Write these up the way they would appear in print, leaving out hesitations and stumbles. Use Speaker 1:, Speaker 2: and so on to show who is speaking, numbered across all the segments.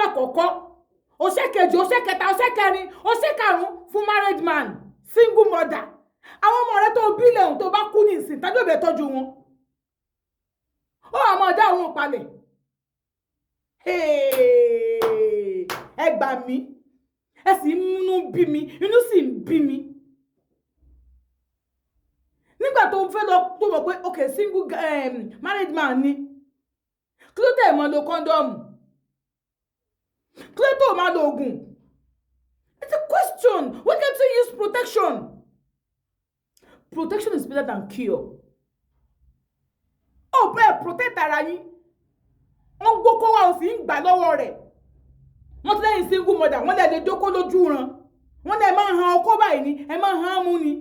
Speaker 1: àkọ́kọ́ ó ṣe kejì ó ṣe kẹta ó ṣe kẹrin ó ṣe karùn-ún fún married man single mother àwọn ọmọ rẹ tó bílẹ̀ ohun tó bá kú ní ìsìn tàbí òbẹ̀ tọ́jú wọn ó àmọ́ ọ̀dá òun palẹ̀ ẹ gbà mí ẹ sì ń múnú bí mi inú sì ń bí mi nígbà tó ń fẹ́ lọ tó mọ̀ pé ok single married man ni kí ló tẹ̀ mọ́ lo kọ́ndọ́ọ̀mù kí ló tó máa lo oògùn it's a question why can't you use protection protection is better than cure ó bẹ́ẹ̀ protect ara yín wọ́n gbókó wa ò sì ń gbà lọ́wọ́ rẹ̀ wọ́n ti lẹ́yìn single mother wọ́n lè dókó lójú ran wọ́n lè máa han ọkọ́ báyìí ni ẹ máa han amú ni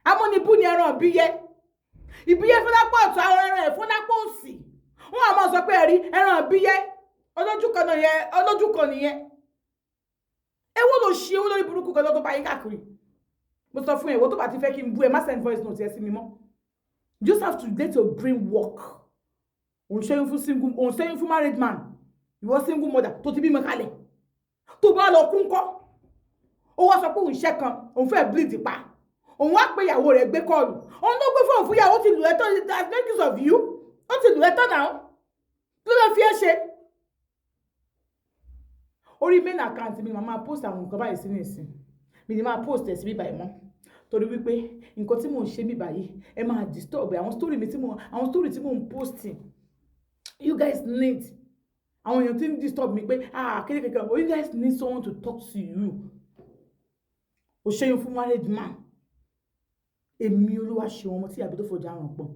Speaker 1: amúnibú ni ẹran ìbíyẹ fúnlápọ̀ ọ̀tún àwọn ẹran ẹ̀ fúnlápọ̀ òsì wọ́n á máa sọ pé ẹ̀rí ẹran ìbíyẹ olójú kan nìyẹn ewo ló ṣe owó lórí burúkú kan tó bá yín káàkiri mo sọ fún ẹ̀wọ́ tó bá ti fẹ́ kí n bú ẹ má send voice note ẹ sí mi mọ́ you just have to let your brain work òun ṣẹ́yìn fún married man ìwọ single mother tó ti bímọ kalẹ̀ tó bá lọ kún kọ́ ó wá sọ pé òun ṣẹ́ kan òun fẹ́ bleed pa òun wá pé ìyàwó rẹ̀ gbé kọ́ọ̀lù òun ló gbé fóònù fún ìyàwó ti lù ẹ́ tán as makers of you ó ti lù ẹ́ tán náà ló lọ fi ẹ́ ṣe. orí main account mi màá post àwọn nǹkan báyìí sí nìsín mi ni máa post ẹ̀ sí bíbá ẹ̀ mọ́ torí wípé nǹkan tí mò ń ṣe bíbá yìí ẹ máa disturb àwọn story tí mò ń posting you guys need àwọn èèyàn tí ń disturb mi pé kékeré you guys need someone to talk to you ò ṣẹ́yìn fún married man èmi olúwa ṣe wọn tí àbí tó fọjá ràn pọ̀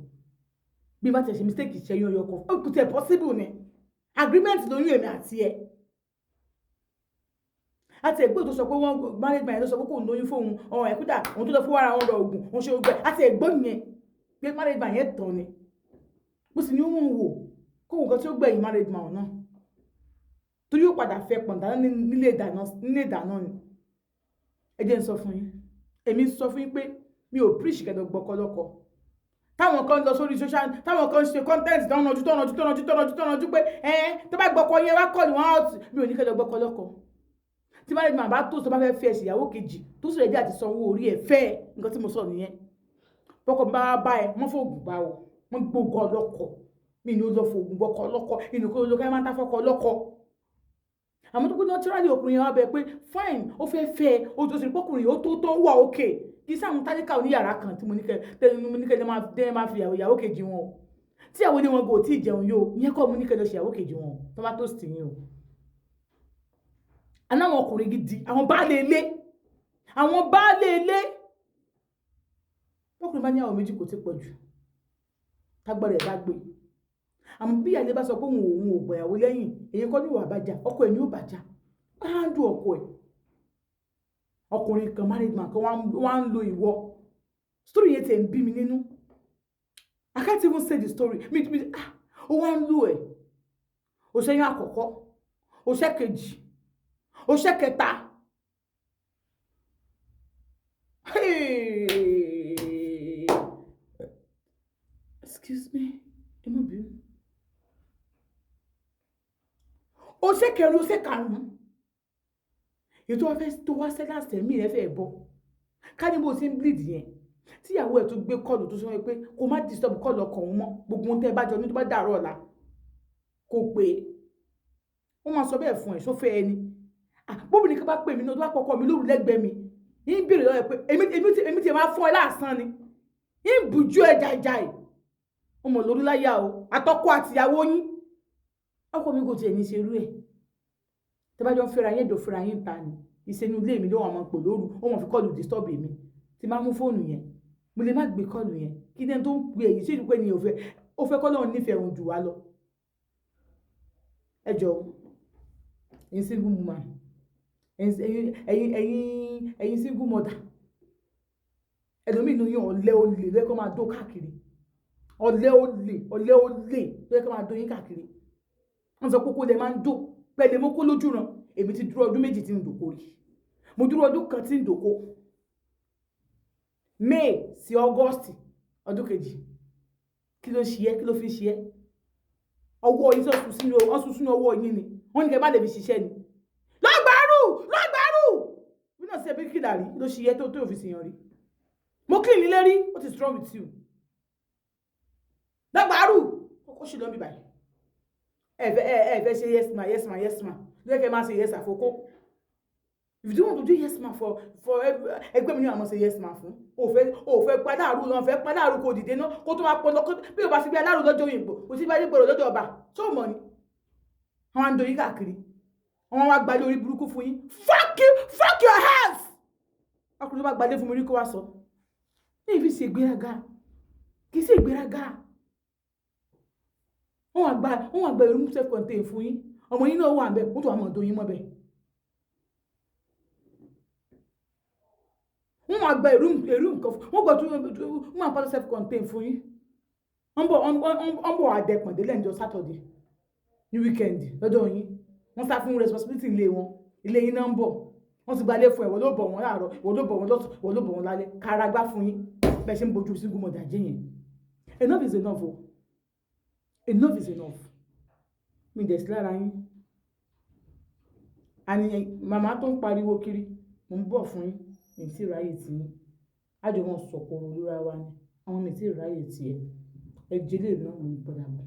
Speaker 1: bí bá tẹ̀ ṣe mistake ṣẹ́yìn ọyọ kan ó kù tẹ̀ possible ni agreement lóyún èmi àti ẹ̀ àti ẹ̀gbọ́n tó sọ pé wọ́n married man ló sọ pé kò lóyún fóun ọ̀hún ẹ̀kúdà òun tó lọ fún wàrà wọn lọ ògùn òun ṣe gbẹ àti ẹ̀gbọ́n yẹn pé married man yẹn tán ni mo sì ní wọn wò kó nǹkan tí ó gbẹ̀yìn married man náà torí ó padà fẹ́ pọ̀ǹdà nílé ìdáná ni ẹ jẹ́ n sọ fún yín èmi sọ fún yín pé mi ò preach kẹ́dọ̀ gbọ́kọ́lọ́kọ́ táwọn kan lọ sórí social táwọn kan ṣe content tọ́nàjú pé tó bá gbọ́kọ́ yẹn wá kọ́ ni wọ́n out mi ò ní kẹ́dọ̀ gbọ́kọ́lọ́kọ́ tí married man bá tó bá fẹ́ fẹ́ ẹ̀sìn ìyàwó kejì tó sì rẹ̀ jẹ́ àti sanwó orí ẹ̀ fẹ́ nǹkan tí mo sọ nìyẹn bọ́kọ̀ bá ẹ wọ́n fòògùn bá o wọ́n gbógun ọlọ́kọ̀ mi ní ó lọ fòògùn bọ́kọ̀ ọlọ́kọ̀ inú kó lókè máa ń tá fọ́kọ̀ ọlọ́kọ̀ àmọ́ tó pé naturally ọkùnrin yẹn wá bẹ pé fine ó fẹ́ ó tó sì pọ́kùnrin ó tó wà òkè kì í sáwọn tálíkà oníyàrá kan tí mo ní kẹ́ máa fi ìyàwó kejì wọn o tí àwọn oníwọn gò tí ì jẹun yóò ìyẹn kọ́ mo ní kẹ́ lọ ṣe ìyàwó kejì wọn tó bá tó sì yín o anáwọn ọkùnrin gidi àwọn baálé ilé ọkùnrin bá ní àwọn méjì kò tí pọ̀ jù tágbára ẹ̀ bá gbé àmọ́ bí ìyàlẹ́ bá sọ pé òun ò gbọ̀yàwó lẹ́yìn èyí kọ́ ní ìwà àbájá ọkọ ẹ̀ ní ò bàjá á ń dùn ọkọ ẹ̀ ọkùnrin kan married man kan wá ń lo ìwọ story yẹn tẹ̀ ń bí mi nínú I can't even say the story ó wá ń lo ẹ̀ òṣèyàn àkọ́kọ́ òṣè kejì òṣè kẹta excuse me ẹ má bínú òṣè kẹrin òṣè karùn-ún ètò ọ̀fẹ́ tó wá sẹ́lá sẹ́mí rẹ̀ fẹ́ bọ́ ká ní bó ti ń bleed yẹn tíyàwó ẹ̀ tó gbé kọ́ọ̀lù tó sọ pé kó má disturb kọ́ọ̀lù ọkọ̀ òun mọ́ gbogbo ohun tẹ́ bá jọ ní tó bá dàrọ̀ ọ̀la kò pé ó máa sọ bẹ́ẹ̀ fún ẹ̀ sófẹ́ ẹni bóbìnrin kan bá pè mí náà tó bá pọkọ mi lóru lẹ́gbẹ̀ẹ́ mi ń bèrè lọ́wọ́ pé èmi ti máa fún ẹ láàsán ni ń bùjú ẹ jàìjàì ọmọ lórí láyà o àtọkọ àtìyàwó yín ọkọ mi kò tiẹ̀ ní ṣerú ẹ̀ tẹ́ bá jọ ń fẹ́ra yín èdò fẹ́ra yín ta ni ìṣẹ́nu ilé mi ló wà máa pò lóru ó wọ́n fi kọ́ọ̀lù disturb mi tí máa mú fóònù yẹn mo lè má gbé kọ́ọ̀lù yẹn kí ní tó ń pè èyí sí ìdúpẹ́ ni ó fẹ́ kọ́ lọ́run nífẹ̀ẹ́ òun jù wá lọ ẹ jọ ẹ̀yin single woman ẹ̀yin single mother ẹlòmíì inú yín ọ̀lẹ́ olè lẹ́kọ́ máa dó káàkiri ọ̀lẹ́ olè lẹ́kọ́ máa dó yín káàkiri wọ́n sọ kókó lẹ máa ń dó pẹ̀lẹ́ mọ́kó lójú ran èmi ti dúró ọdún méjì tí ń dòkó rí mo dúró ọdún kan tí ń dòkó May sí August ọdún kejì kí ló ṣe é kí ló fi ṣe é ọwọ́ yín sún sínú ọwọ́ yín ni wọ́n ní kẹ́ má lè fi ṣiṣẹ́ ni lọ́gbàárù bí náà ṣe bí kìlà rí ló ṣe yẹ tó fi sèyàn rí mo clean nílé rí what is wrong with you lọ́gbàárù ó ṣì lọ́n bí báyìí ẹ fẹ́ ṣe yes ma ló yẹ kẹ́ máa ṣe yes àfokó if you don't want to do yes ma for ẹgbẹ́ mi ní àwọn ṣe yes ma fún òfẹ́ padáàrú lọ́n fẹ́ padáàrú kò dìde náà kó tó máa pọn lọ́kọ́ bí o bá sí bí aláàrú lọ́jọ́ òyìnbó kò sí bí ayé gbọ́dọ̀ lọ́jọ́ ọba tó mọ̀ ni wọ́n á ń doyin káàkiri wọ́n wá gbalẹ̀ orí burúkú fún yín fuck your hands ọkùnrin tó bá gbalẹ̀ fún mi rí kó wá sọ ní ìfi ṣe ìgbéraga kì í ṣe ìgbéraga wọ́n wá gba ìrú self contain fún yín ọmọ yín náà wà ń bẹ̀ wọ́n tó wà mọ̀ doyin mọ́ bẹ̀ wọ́n wá gba ìrú nǹkan wọ́n gbọ́ tó wọ́n máa pàtó self contain fún yín wọ́n bọ̀ àdẹ̀pọ̀n délẹ̀ ǹjọ́ Saturday ní weekend lọ́dọ̀ yín wọ́n sá fún responsibility ilé yín náà ń bọ̀ wọ́n ti gbalẹ̀ fún ẹ̀ wọ́n ló bọ̀ wọ́n láàárọ̀ wọ́n ló bọ̀ wọ́n lọ́sùn wọ́n ló bọ̀ wọ́n lálẹ́ kára gbá fún yín bẹ́ẹ̀ ṣe ń bojú sí gúnmọ̀dà jẹ́ yẹn enough is enough o enough is enough mi dẹ̀ sí lára yín àní màmá tó ń pariwo kiri mo ń bọ̀ fún yín mi tí ráyè tí yín ájò wọn sọ̀kò olúra wa ni àwọn mi tí ráyè tí ẹ jẹ́lẹ̀ náà mo ń padà bọ̀.